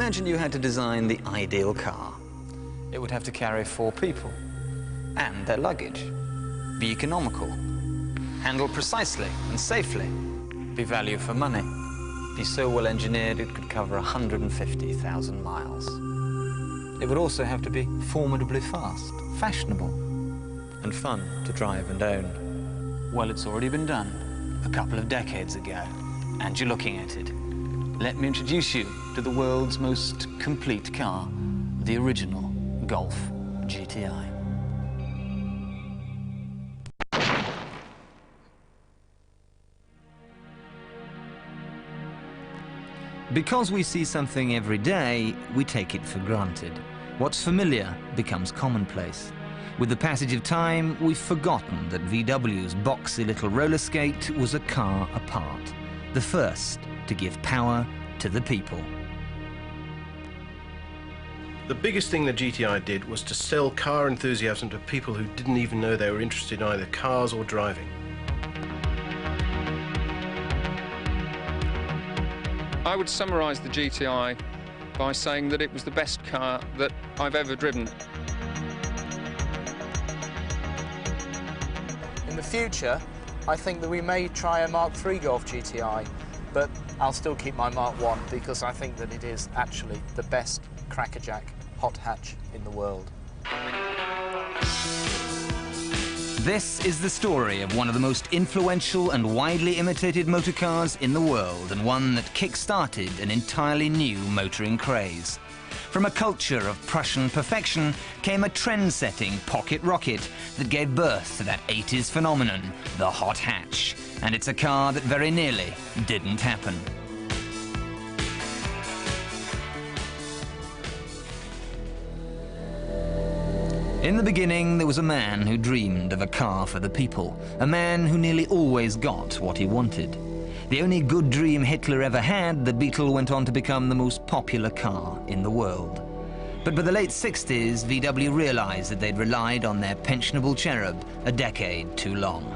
Imagine you had to design the ideal car. It would have to carry 4 people and their luggage, be economical, handle precisely and safely, be value for money, be so well engineered it could cover 150,000 miles. It would also have to be formidably fast, fashionable, and fun to drive and own. Well, it's already been done a couple of decades ago, and you're looking at it. Let me introduce you to the world's most complete car, the original Golf GTI. Because we see something every day, we take it for granted. What's familiar becomes commonplace. With the passage of time, we've forgotten that VW's boxy little roller skate was a car apart, the first to give power to the people. The biggest thing the GTI did was to sell car enthusiasm to people who didn't even know they were interested in either cars or driving. I would summarise the GTI by saying that it was the best car that I've ever driven. In the future, I think that we may try a Mark III Golf GTI, but I'll still keep my Mark I because I think that it is actually the best crackerjack hot hatch in the world. This is the story of one of the most influential and widely imitated motorcars in the world, and one that kick-started an entirely new motoring craze. From a culture of Prussian perfection came a trend-setting pocket rocket that gave birth to that 80s phenomenon, the hot hatch. And it's a car that very nearly didn't happen. In the beginning, there was a man who dreamed of a car for the people, a man who nearly always got what he wanted. The only good dream Hitler ever had, the Beetle went on to become the most popular car in the world. But by the late 60s, VW realized that they'd relied on their pensionable cherub a decade too long.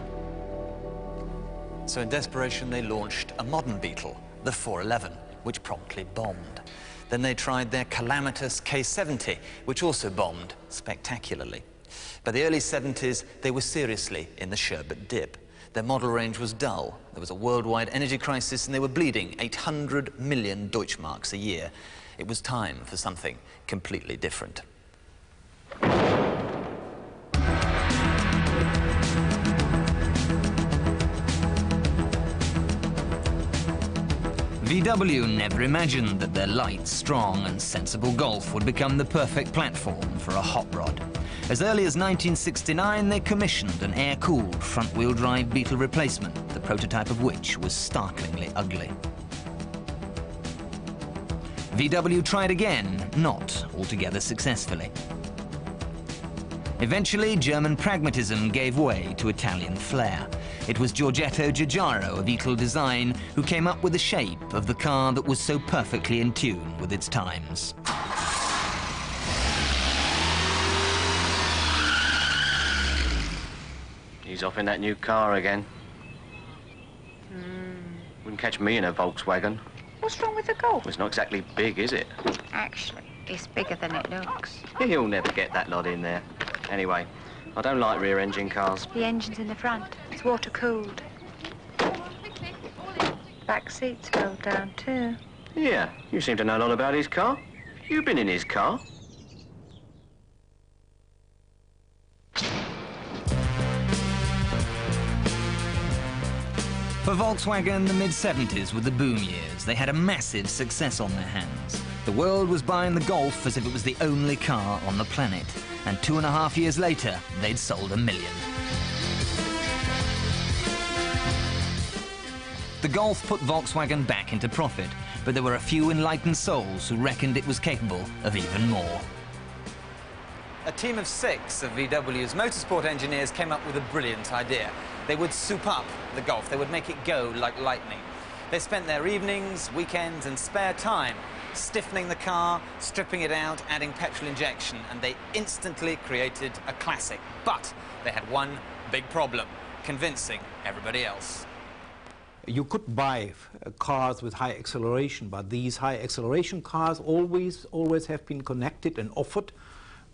So in desperation, they launched a modern Beetle, the 411, which promptly bombed. Then they tried their calamitous K70, which also bombed spectacularly. By the early 70s, they were seriously in the sherbet dip. Their model range was dull. There was a worldwide energy crisis, and they were bleeding 800 million Deutschmarks a year. It was time for something completely different. VW never imagined that their light, strong and sensible Golf would become the perfect platform for a hot rod. As early as 1969, they commissioned an air-cooled front-wheel drive Beetle replacement, the prototype of which was startlingly ugly. VW tried again, not altogether successfully. Eventually, German pragmatism gave way to Italian flair. It was Giorgetto Giugiaro of Beetle design who came up with the shape of the car that was so perfectly in tune with its times. He's off in that new car again. Wouldn't catch me in a Volkswagen. What's wrong with the Golf? Well, it's not exactly big, is it? Actually, it's bigger than it looks. He'll never get that lot in there. Anyway, I don't like rear-engine cars. The engine's in the front. It's water-cooled. Back seats fold down, too. Yeah, you seem to know a lot about his car. You've been in his car. For Volkswagen, the mid-70s were the boom years. They had a massive success on their hands. The world was buying the Golf as if it was the only car on the planet. And 2.5 years later, they'd sold 1 million. The Golf put Volkswagen back into profit, but there were a few enlightened souls who reckoned it was capable of even more. A team of 6 of VW's motorsport engineers came up with a brilliant idea. They would soup up the Golf. They would make it go like lightning. They spent their evenings, weekends and spare time stiffening the car, stripping it out, adding petrol injection, and they instantly created a classic. But they had one big problem: convincing everybody else. You could buy cars with high acceleration, but these high acceleration cars always have been connected and offered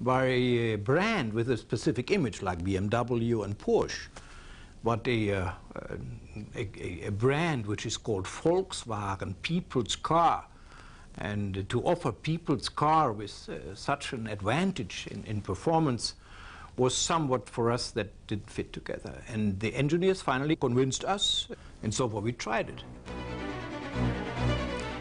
by a brand with a specific image, like BMW and Porsche. But a brand which is called Volkswagen, people's car, and to offer people's car with such an advantage in performance was somewhat for us that didn't fit together. And the engineers finally convinced us, and so we tried it.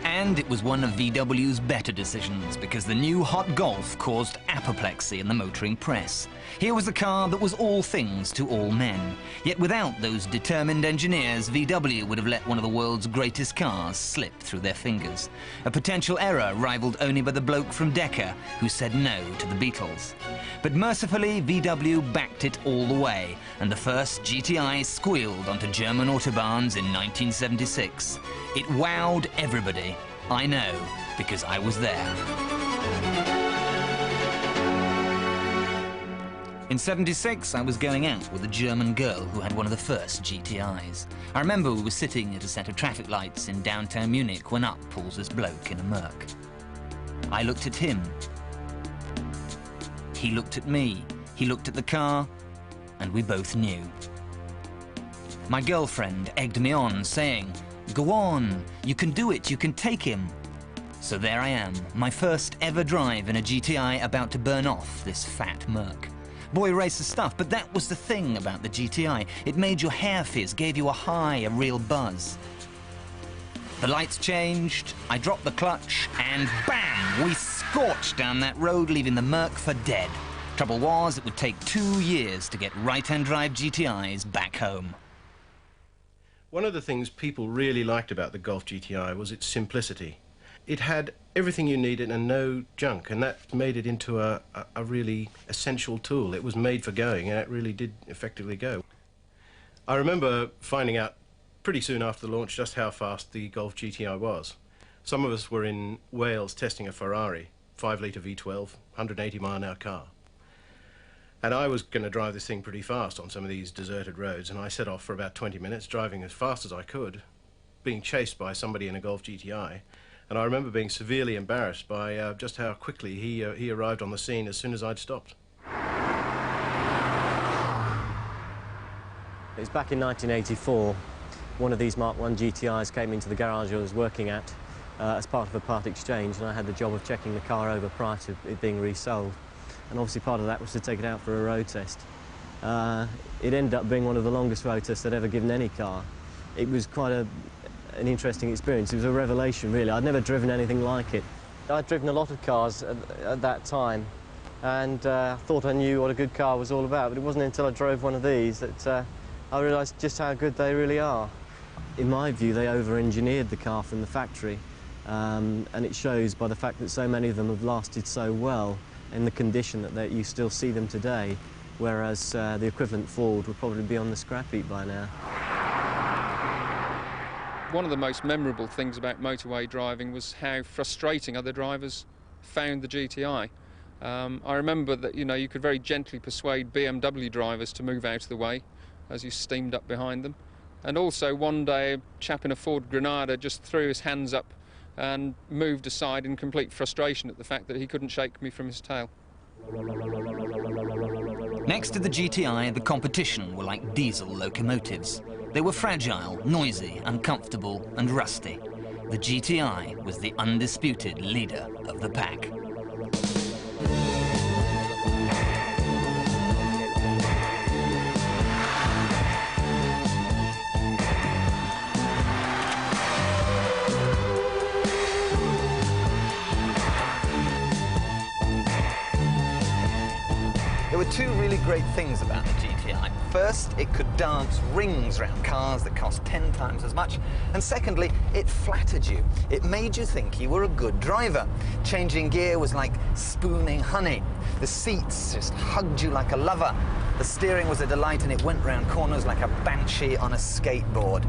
And it was one of VW's better decisions, because the new hot Golf caused apoplexy in the motoring press. Here was a car that was all things to all men. Yet without those determined engineers, VW would have let one of the world's greatest cars slip through their fingers. A potential error rivaled only by the bloke from Decca who said no to the Beatles. But mercifully, VW backed it all the way, and the first GTI squealed onto German autobahns in 1976. It wowed everybody. I know, because I was there. In '76, I was going out with a German girl who had one of the first GTIs. I remember we were sitting at a set of traffic lights in downtown Munich when up pulls this bloke in a Merc. I looked at him. He looked at me. He looked at the car, and we both knew. My girlfriend egged me on, saying, "Go on, you can do it, you can take him." So there I am, my first ever drive in a GTI, about to burn off this fat Merc. Boy racer stuff, but that was the thing about the GTI. It made your hair fizz, gave you a high, a real buzz. The lights changed, I dropped the clutch, and bam! We scorched down that road, leaving the Merc for dead. Trouble was, it would take 2 years to get right-hand drive GTIs back home. One of the things people really liked about the Golf GTI was its simplicity. It had everything you needed and no junk, and that made it into a really essential tool. It was made for going, and it really did effectively go. I remember finding out pretty soon after the launch just how fast the Golf GTI was. Some of us were in Wales testing a Ferrari, 5-litre V12, 180-mile-an-hour car. And I was going to drive this thing pretty fast on some of these deserted roads, and I set off for about 20 minutes, driving as fast as I could, being chased by somebody in a Golf GTI. And I remember being severely embarrassed by just how quickly he arrived on the scene as soon as I'd stopped. It was back in 1984. One of these Mark I GTIs came into the garage I was working at as part of a part exchange, and I had the job of checking the car over prior to it being resold. And obviously part of that was to take it out for a road test. It ended up being one of the longest road tests I'd ever given any car. It was quite an interesting experience. It was a revelation, really. I'd never driven anything like it. I'd driven a lot of cars at that time, and thought I knew what a good car was all about, but it wasn't until I drove one of these that I realised just how good they really are. In my view, they over-engineered the car from the factory, and it shows by the fact that so many of them have lasted so well in the condition that you still see them today, whereas the equivalent Ford would probably be on the scrap heap by now. One of the most memorable things about motorway driving was how frustrating other drivers found the GTI. I remember that, you could very gently persuade BMW drivers to move out of the way as you steamed up behind them. And also one day a chap in a Ford Granada just threw his hands up and moved aside in complete frustration at the fact that he couldn't shake me from his tail. Next to the GTI, the competition were like diesel locomotives. They were fragile, noisy, uncomfortable, and rusty. The GTI was the undisputed leader of the pack. There were two really great things about the GTI. First, it could dance rings around cars that cost 10 times as much. And secondly, it flattered you. It made you think you were a good driver. Changing gear was like spooning honey. The seats just hugged you like a lover. The steering was a delight, and it went round corners like a banshee on a skateboard.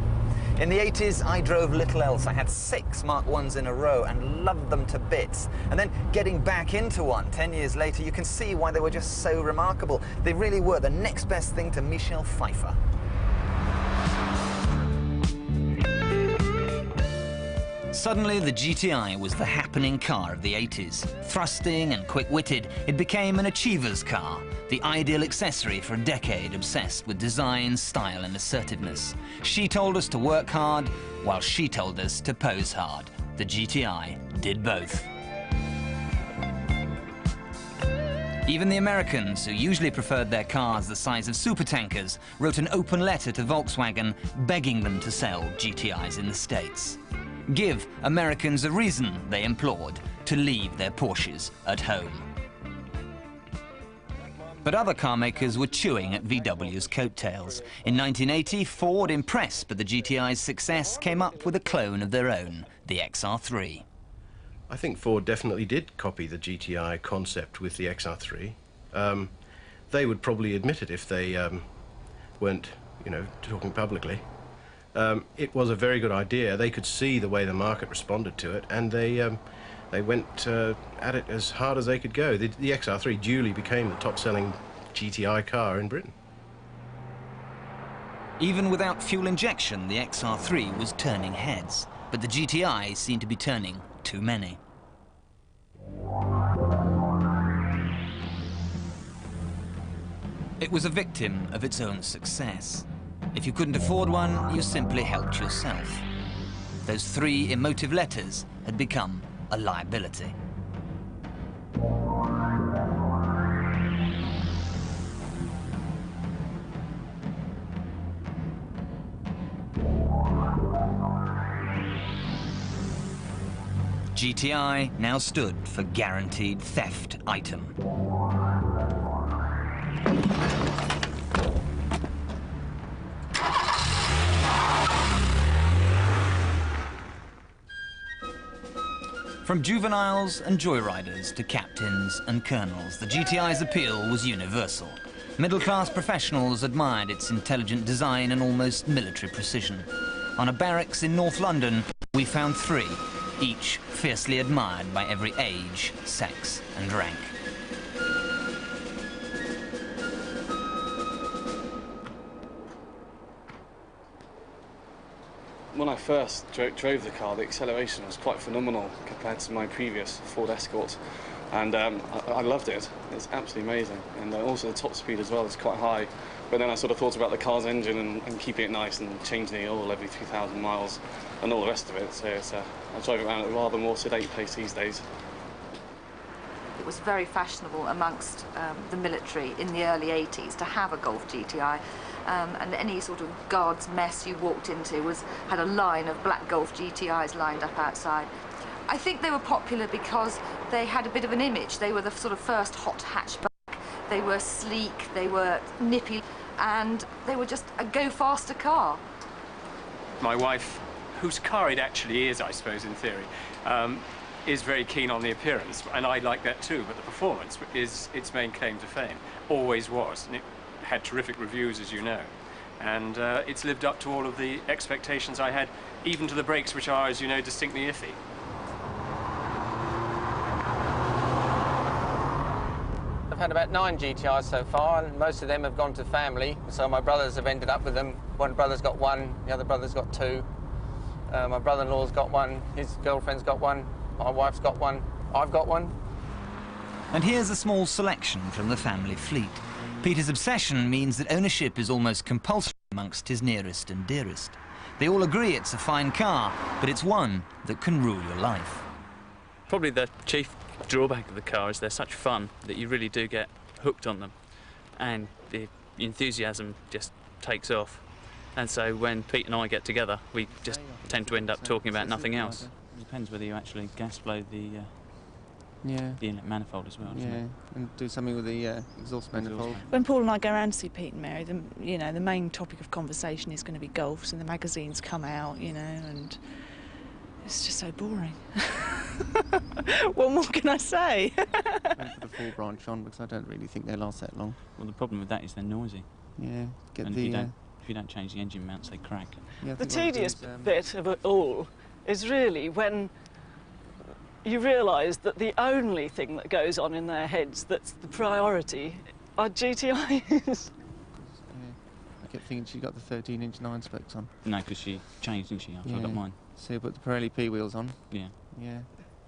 In the 80s, I drove little else. I had 6 Mark Is in a row and loved them to bits. And then getting back into one 10 years later, you can see why they were just so remarkable. They really were the next best thing to Michelle Pfeiffer. Suddenly, the GTI was the happening car of the 80s. Thrusting and quick-witted, it became an achiever's car, the ideal accessory for a decade obsessed with design, style and assertiveness. She told us to work hard, while she told us to pose hard. The GTI did both. Even the Americans, who usually preferred their cars the size of supertankers, wrote an open letter to Volkswagen begging them to sell GTIs in the States. Give Americans a reason, they implored, to leave their Porsches at home. But other car makers were chewing at VW's coattails. In 1980, Ford, impressed by the GTI's success, came up with a clone of their own, the XR3. I think Ford definitely did copy the GTI concept with the XR3. They would probably admit it if they weren't, talking publicly. It was a very good idea. They could see the way the market responded to it, and they went at it as hard as they could go. The XR3 duly became the top-selling GTI car in Britain. Even without fuel injection, the XR3 was turning heads, but the GTI seemed to be turning too many. It was a victim of its own success. If you couldn't afford one, you simply helped yourself. Those 3 emotive letters had become a liability. GTI now stood for Guaranteed Theft Item. From juveniles and joyriders to captains and colonels, the GTI's appeal was universal. Middle-class professionals admired its intelligent design and almost military precision. On a barracks in North London, we found 3, each fiercely admired by every age, sex and rank. When I first drove the car, the acceleration was quite phenomenal compared to my previous Ford Escort, and I loved it. It's absolutely amazing, and also the top speed as well is quite high. But then I sort of thought about the car's engine and keeping it nice and changing the oil every 3,000 miles and all the rest of it. So I drive it around at a rather more sedate pace these days. It was very fashionable amongst the military in the early 80s to have a Golf GTI, and any sort of guards mess you walked into had a line of black Golf GTIs lined up outside. I think they were popular because they had a bit of an image. They were the sort of first hot hatchback. They were sleek, they were nippy, and they were just a go-faster car. My wife, whose car it actually is, I suppose, in theory, is very keen on the appearance, and I like that too, but the performance is its main claim to fame. Always was, and it had terrific reviews, as you know. And it's lived up to all of the expectations I had, even to the brakes, which are, as you know, distinctly iffy. I've had about 9 GTIs so far, and most of them have gone to family, so my brothers have ended up with them. One brother's got 1, the other brother's got 2. My brother-in-law's got 1, his girlfriend's got 1, my wife's got 1, I've got 1. And here's a small selection from the family fleet. Peter's obsession means that ownership is almost compulsory amongst his nearest and dearest. They all agree it's a fine car, but it's one that can rule your life. Probably the chief drawback of the car is they're such fun that you really do get hooked on them, and the enthusiasm just takes off. And so when Pete and I get together, we just tend to end up talking about nothing else. It depends whether you actually gas blow the inlet manifold as well. Yeah, and do something with the exhaust manifold. When Paul and I go around to see Pete and Mary, the main topic of conversation is going to be golfs, and the magazines come out, and it's just so boring. What more can I say? Wait for the full branch on, because I don't really think they last that long. Well, the problem with that is they're noisy. Yeah, if you don't change the engine mounts, they crack. Yeah, the tedious bit of it all is really when you realise that the only thing that goes on in their heads that's the priority are GTIs. Yeah. kept thinking she got the 13-inch 9 spokes on. No, because she changed, didn't she, after I got mine? So you put the Pirelli P wheels on. Yeah. Yeah,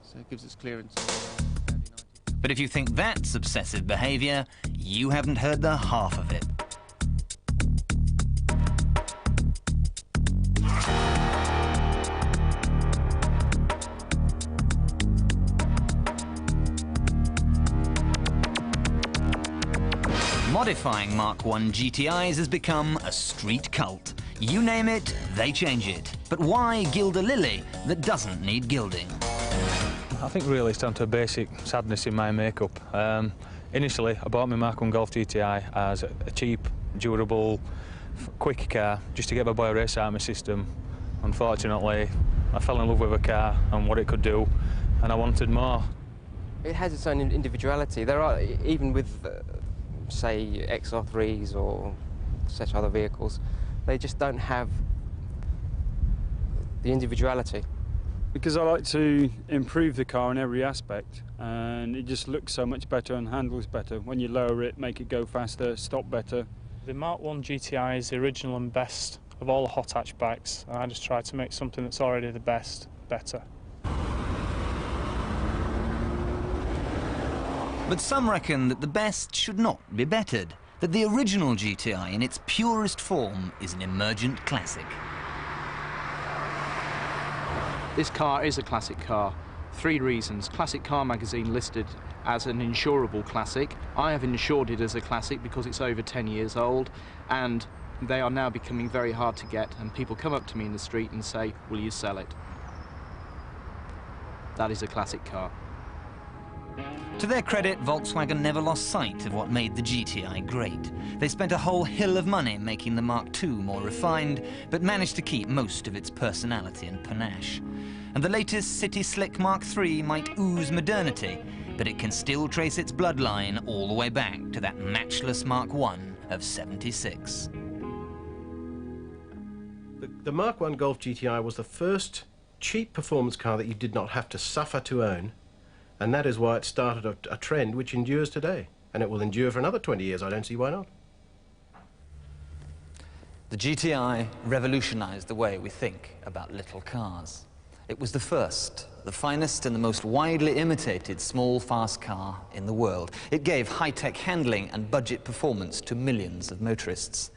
so it gives us clearance. But if you think that's obsessive behaviour, you haven't heard the half of it. Modifying Mark I GTIs has become a street cult. You name it, they change it. But why gild a lily that doesn't need gilding? I think really it's down to a basic sadness in my makeup. Initially, I bought my Mark I Golf GTI as a cheap, durable, quick car, just to get my boy race out of my system. Unfortunately, I fell in love with a car and what it could do, and I wanted more. It has its own individuality. There are, even with say XR3s or such other vehicles, they just don't have the individuality. Because I like to improve the car in every aspect, and it just looks so much better and handles better. When you lower it, make it go faster, stop better. The Mark I GTI is the original and best of all the hot hatchbacks, and I just try to make something that's already the best better. But some reckon that the best should not be bettered, that the original GTI in its purest form is an emergent classic. This car is a classic car. 3 reasons. Classic Car magazine listed as an insurable classic. I have insured it as a classic because it's over 10 years old, and they are now becoming very hard to get, and people come up to me in the street and say, will you sell it? That is a classic car. To their credit, Volkswagen never lost sight of what made the GTI great. They spent a whole hill of money making the Mark II more refined, but managed to keep most of its personality and panache. And the latest City Slick Mark III might ooze modernity, but it can still trace its bloodline all the way back to that matchless Mark I of '76. The Mark I Golf GTI was the first cheap performance car that you did not have to suffer to own. And that is why it started a trend which endures today. And it will endure for another 20 years. I don't see why not. The GTI revolutionized the way we think about little cars. It was the first, the finest and the most widely imitated small, fast car in the world. It gave high-tech handling and budget performance to millions of motorists.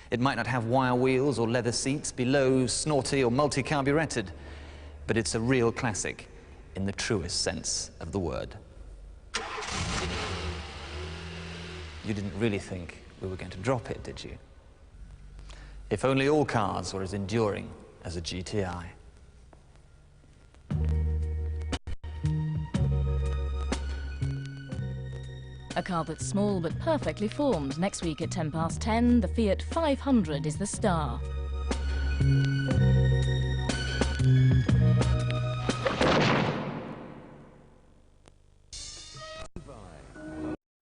It might not have wire wheels or leather seats, be low, snorty or multi-carburetted, but it's a real classic in the truest sense of the word. You didn't really think we were going to drop it, did you? If only all cars were as enduring as a GTI. A car that's small but perfectly formed. Next week at 10 past 10, the Fiat 500 is the star.